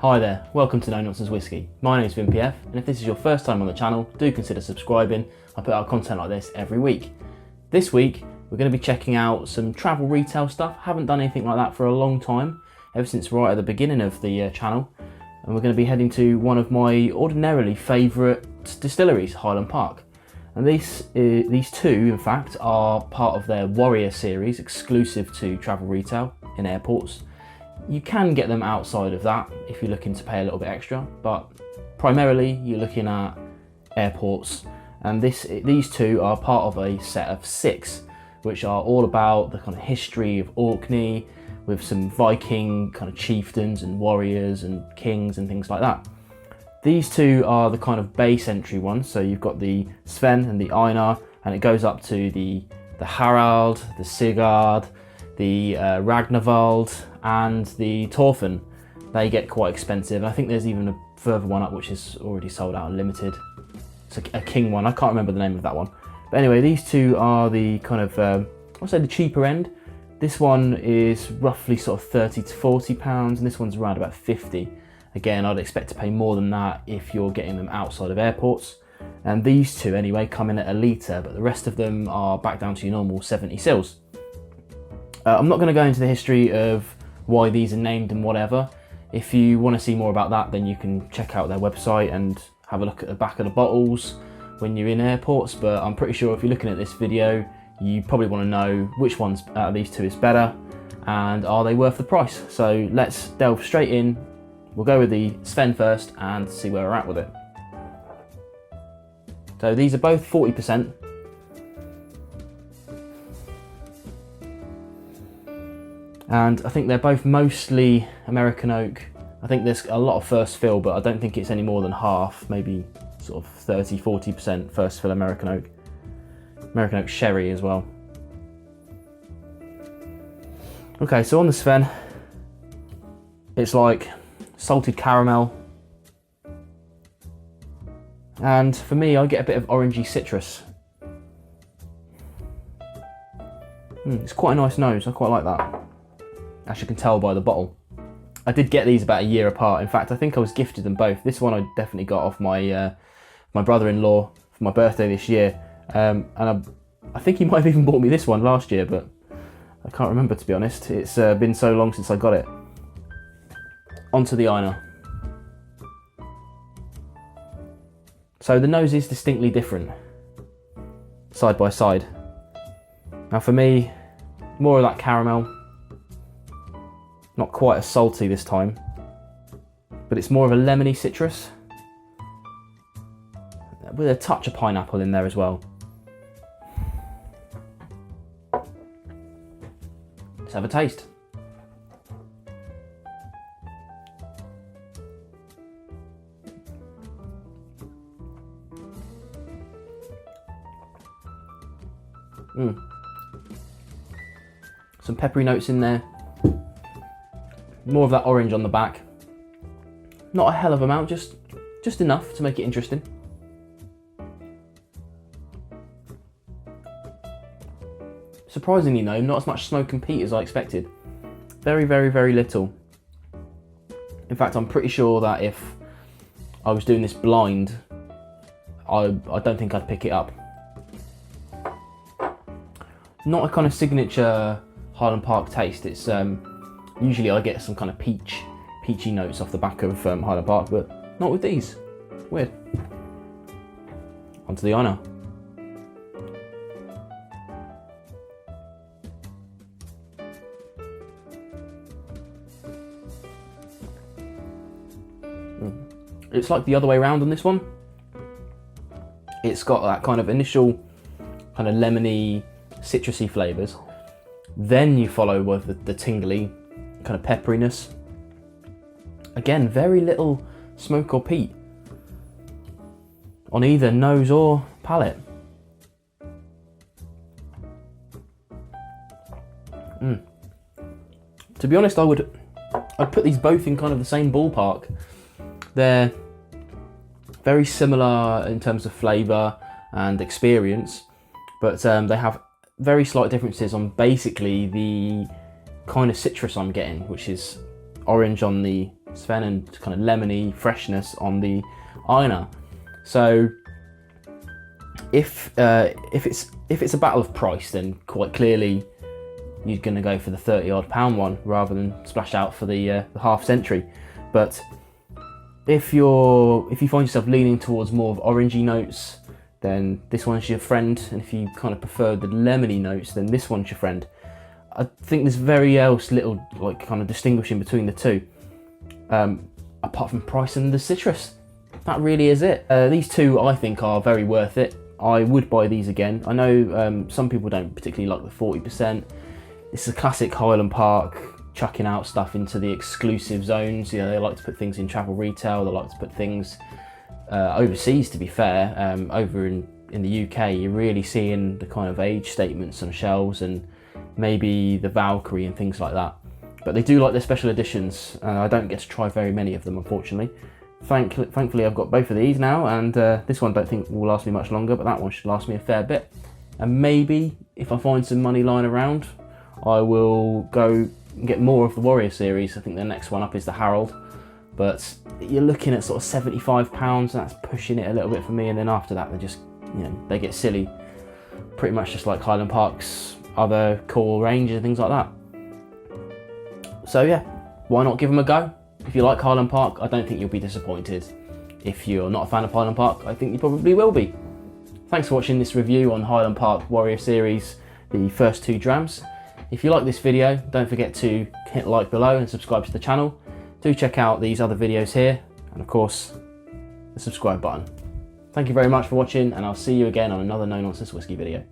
Hi there, welcome to Nonsense Whisky. My name is VinPF, and if this is your first time on the channel, do consider subscribing. I put out content like this every week. This week, we're going to be checking out some travel retail stuff. Haven't done anything like that for a long time, ever since right at the beginning of the channel. And we're going to be heading to one of my ordinarily favourite distilleries, Highland Park. And these two, in fact, are part of their Warrior series, exclusive to travel retail in airports. You can get them outside of that if you're looking to pay a little bit extra, but primarily you're looking at airports. And these two are part of a set of 6, which are all about the kind of history of Orkney, with some Viking kind of chieftains and warriors and kings and things like that. These two are the kind of base entry ones. So you've got the Svein and the Einar, and it goes up to the Harald, the Sigurd, the Ragnarvald and the Thorfinn. They get quite expensive. I think there's even a further one up which is already sold out and limited. It's a king one. I can't remember the name of that one. But anyway, these two are the kind of, I'll say the cheaper end. This one is roughly sort of 30 to 40 pounds, and this one's around about 50. Again, I'd expect to pay more than that if you're getting them outside of airports. And these two anyway come in at a litre, but the rest of them are back down to your normal 70 cils. I'm not going to go into the history of why these are named and whatever. If you want to see more about that, then you can check out their website and have a look at the back of the bottles when you're in airports. But I'm pretty sure if you're looking at this video, you probably want to know which ones out of these two is better and are they worth the price. So let's delve straight in. We'll go with the Svein first and see where we're at with it. So these are both 40%. And I think they're both mostly American oak. I think there's a lot of first fill, but I don't think it's any more than half, maybe sort of 30-40% first fill American oak. American oak sherry as well. Okay, so on the Svein, it's like salted caramel. And for me, I get a bit of orangey citrus. It's quite a nice nose, I quite like that. As you can tell by the bottle. I did get these about a year apart. In fact, I think I was gifted them both. This one I definitely got off my my brother-in-law for my birthday this year. And I think he might have even bought me this one last year, but I can't remember, to be honest. It's been so long since I got it. Onto the Einar. So the nose is distinctly different, side by side. Now for me, more of that caramel. Not quite as salty this time, but it's more of a lemony citrus with a touch of pineapple in there as well. Let's have a taste. Some peppery notes in there. More of that orange on the back. Not a hell of amount, just enough to make it interesting. Surprisingly though, not as much smoke and peat as I expected. Very, very, very little. In fact, I'm pretty sure that if I was doing this blind, I don't think I'd pick it up. Not a kind of signature Highland Park taste. It's usually I get some kind of peachy notes off the back of Highland Park, but not with these. Weird. Onto the Einar. It's like the other way around on this one. It's got that kind of initial kind of lemony, citrusy flavours. Then you follow with the tingly kind of pepperiness. Again, very little smoke or peat on either nose or palate. To be honest, I'd put these both in kind of the same ballpark. They're very similar in terms of flavour and experience, but they have very slight differences on basically the kind of citrus I'm getting, which is orange on the Svein and kind of lemony freshness on the Einar. So if it's a battle of price, then quite clearly you're going to go for the 30 odd pound one rather than splash out for the half century. But if you find yourself leaning towards more of orangey notes, then this one's your friend. And if you kind of prefer the lemony notes, then this one's your friend. I think there's very little like kind of distinguishing between the two, apart from price and the citrus. That really is it. These two I think are very worth it. I would buy these again. I know some people don't particularly like the 40%. This is a classic Highland Park, chucking out stuff into the exclusive zones. You know, they like to put things in travel retail, they like to put things overseas, to be fair. Over in the UK, you're really seeing the kind of age statements on shelves and maybe the Valkyrie and things like that. But they do like their special editions. I don't get to try very many of them, unfortunately. Thankfully I've got both of these now, and this one I don't think will last me much longer, but that one should last me a fair bit. And maybe if I find some money lying around, I will go and get more of the Warrior series. I think the next one up is the Harold, but you're looking at sort of £75. That's pushing it a little bit for me. And then after that, they just, you know, they get silly, pretty much just like Highland Park's other core range and things like that. So yeah, why not give them a go? If you like Highland Park, I don't think you'll be disappointed. If you're not a fan of Highland Park, I think you probably will be. Thanks for watching this review on Highland Park Warrior series, the first 2 drams. If you like this video, don't forget to hit like below and subscribe to the channel. Do check out these other videos here, and of course, the subscribe button. Thank you very much for watching, and I'll see you again on another No Nonsense Whisky video.